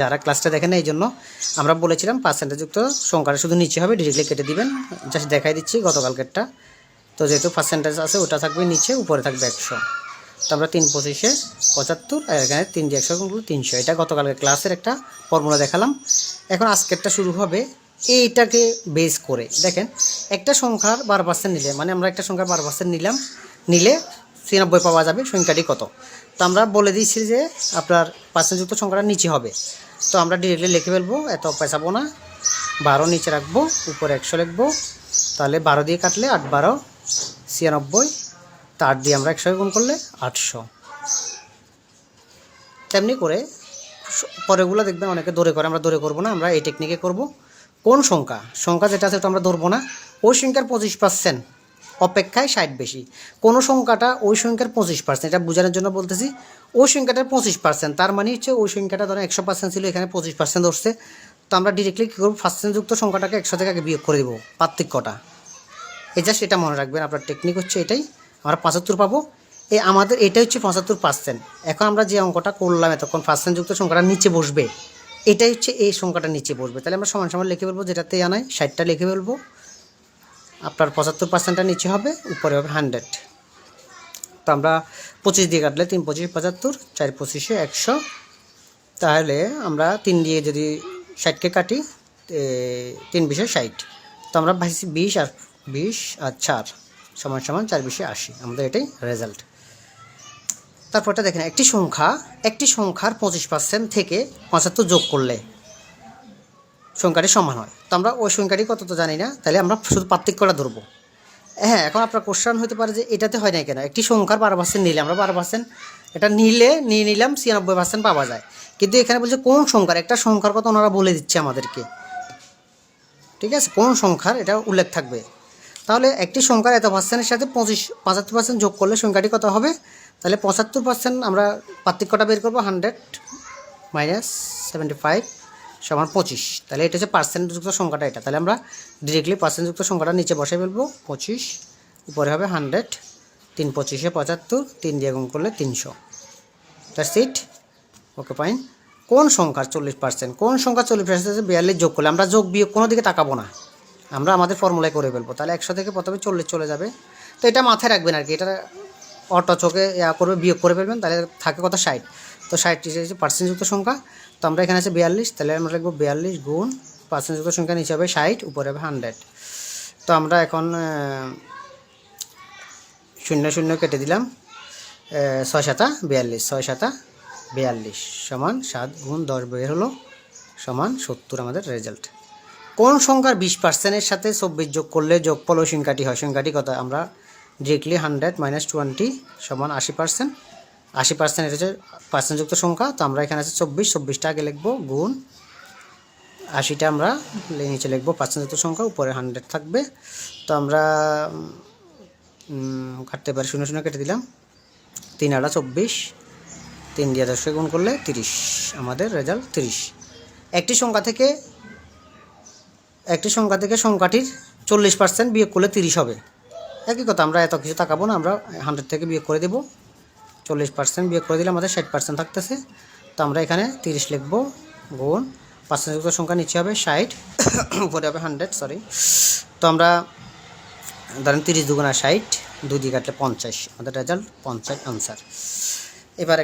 যারা ক্লাসটা দেখেন এই জন্য আমরা বলেছিলাম পার্সেন্টেজযুক্ত সংখ্যাটা শুধু নিচে হবে, ডিরেক্টলি কেটে দিবেন। জাস্ট দেখাই দিচ্ছি গতকালকেরটা। তো যেহেতু পার্সেন্টেজ আছে ওটা থাকবে নিচে, উপরে থাকবে 100। তো আমরা 3 25 75 আর এখানে 3 দিয়ে 100 গুণ 300। এটা গতকালকের ক্লাসের একটা ফর্মুলা দেখালাম। এখন আজকেরটা শুরু হবে এইটাকে বেস করে। দেখেন একটা সংখ্যার 12% নিলে, মানে আমরা একটা সংখ্যার 12% নিলে 93 পাওয়া যাবে। সংখ্যাটি কত? তো আমরা বলে দিয়েছি যে আপনার পার্সেন্টযুক্ত সংখ্যাটা নিচে হবে। তো আমরা ডিরেক্টলি লিখে ফেলবো, এত পেঁচাবো না। 12 নিচে রাখবো, উপরে 100 লিখবো। তাহলে 12 দিয়ে কাটলে 8 12 96। তো 8 দিয়ে আমরা 100 গুণ করলে 800। তেমনি করে পরেগুলো দেখবেন অনেকে দৌড়ে করে, আমরা দৌড়ে করবো না, আমরা এই টেকনিকে করব। কোন সংখ্যা যেটা আছে ওটা আমরা ধরবো না। ওই সংখ্যার 25% অপেক্ষায় 60 বেশি। কোনো সংখ্যাটা ওই সংখ্যার 25%, এটা বোঝানোর জন্য বলতেছি। ওই সংখ্যাটার 25%, তার মানে হচ্ছে ওই সংখ্যাটা ধরেন 100% ছিল, এখানে 25% ধরছে। তো আমরা ডিরেক্টলি কী করবো, পার্সেন্টযুক্ত সংখ্যাটাকে 100 থেকে আগে বিয়োগ করে দেবো পার্থক্যটা। এই জাস্ট এটা মনে রাখবেন, আপনার টেকনিক হচ্ছে এটাই। আমরা 75 পাবো, আমাদের এটা হচ্ছে 75%। এখন আমরা যে অঙ্কটা করলাম এতক্ষণ, পার্সেন্টযুক্ত সংখ্যাটা নিচে বসবে, এটাই হচ্ছে এই সংখ্যাটা নিচে বসবে। তাহলে আমরা সমান সমান লিখে ফেলবো, যেটাতে আনাই 60টা লিখে ফেলবো। আপনার 75%টা নিচে হবে, উপরে হবে 100। তো আমরা 25 দিয়ে কাটলে 3 25 75, 4 25 100। তাহলে আমরা 3 দিয়ে যদি 60কে কাটি, 3 20 60। তো আমরা ভাবছি 20 আর 4 সমান সমান 4 20 80। আমাদের এটাই রেজাল্ট। তারপরটা দেখেন, একটি সংখ্যার 25% থেকে 75 যোগ করলে সংখ্যাটি সমান হয়। তো আমরা ওই সংখ্যাটি কত তো জানি না, তাহলে আমরা শুধু পার্থক্যটা ধরবো। হ্যাঁ, এখন আপনার কোশ্চেন হতে পারে যে এটাতে হয় না কেন, একটি সংখ্যার 12% নিলে আমরা 12% এটা নিয়ে নিলাম, 96% পাওয়া যায়। কিন্তু এখানে বলছে কোন সংখ্যার, একটা সংখ্যার কথা ওনারা বলে দিচ্ছে আমাদেরকে, ঠিক আছে? কোন সংখ্যার এটা উল্লেখ থাকবে। তাহলে একটি সংখ্যার এত পার্সেন্টের সাথে 75% যোগ করলে সংখ্যাটি কত হবে? তাহলে 75% আমরা পার্থক্যটা বের করবো, 100 - 75 সমান 25। তাহলে এটা হচ্ছে পার্সেন্টযুক্ত সংখ্যাটা এটা। তাহলে আমরা ডিরেক্টলি পার্সেন্টযুক্ত সংখ্যাটা নিচে বসাই ফেলবো, 25, উপরে হবে 100, 3 25 75, 3 দিয়ে গুণ করলে 300। That's it. Okay, fine. কোন সংখ্যার 40%? কোন সংখ্যার 40% 42 যোগ করলে, আমরা যোগ বিয়োগ কোনো দিকে তাকাবো না, আমরা আমাদের ফর্মুলায় করে ফেলবো। তাহলে 100 থেকে প্রথমে 40 চলে যাবে। তো এটা মাথায় রাখবেন আর কি, এটা অটো চোখে করবে, বিয়োগ করে ফেলবেন, তাহলে থাকে কত 60। তো 60 হচ্ছে পার্সেন্টযুক্ত সংখ্যা। তো আমরা এখানে আছে 42, তাহলে আমরা লিখবো 42 গুণ পার্সেন্টযুক্ত সংখ্যা নিচে হবে 60, উপরে হবে 100। তো আমরা এখন 0 0 কেটে দিলাম, 6 7 42, 6 7 42 সমান 7 গুণ 10 বের হলো সমান 70। আমাদের রেজাল্ট। কোন সংখ্যার 20%-এর সাথে 24 যোগ করলে যোগফল ওই সংখ্যাটি হয়? সংখ্যাটি কত? আমরা ডিরেক্টলি 100 - 20 সমান 80%। 80% এটা হচ্ছে পার্সেন্টযুক্ত সংখ্যা। তো আমরা এখানে আছে 24, 24টা আগে লিখবো, গুণ 80টা আমরা নিচে লিখবো পার্সেন্টযুক্ত সংখ্যা, উপরে 100 থাকবে। তো আমরা কাটতে পারি, 0 0 কেটে দিলাম, 3 8 24, 3 দিয়ে 10 গুণ করলে 30। আমাদের রেজাল্ট 30। একটি সংখ্যা থেকে সংখ্যাটির 40% বিয়োগ করলে 30 হবে। একই কথা, আমরা এত কিছু তাকাবো না, আমরা 100 থেকে বিয়োগ করে দেবো। 40% বিয়োগ করে দিলে আমাদের 60% থাকতেছে। তো আমরা এখানে 30 লিখবো, গুণ পার্সেন্টযুক্ত সংখ্যা নিচে হবে 60, উপরে হবে 100, সরি। তো আমরা ধরেন 30 2 × 60, 2 দিয়ে কাটলে 50। আমাদের রেজাল্ট 50 আনসার। এবার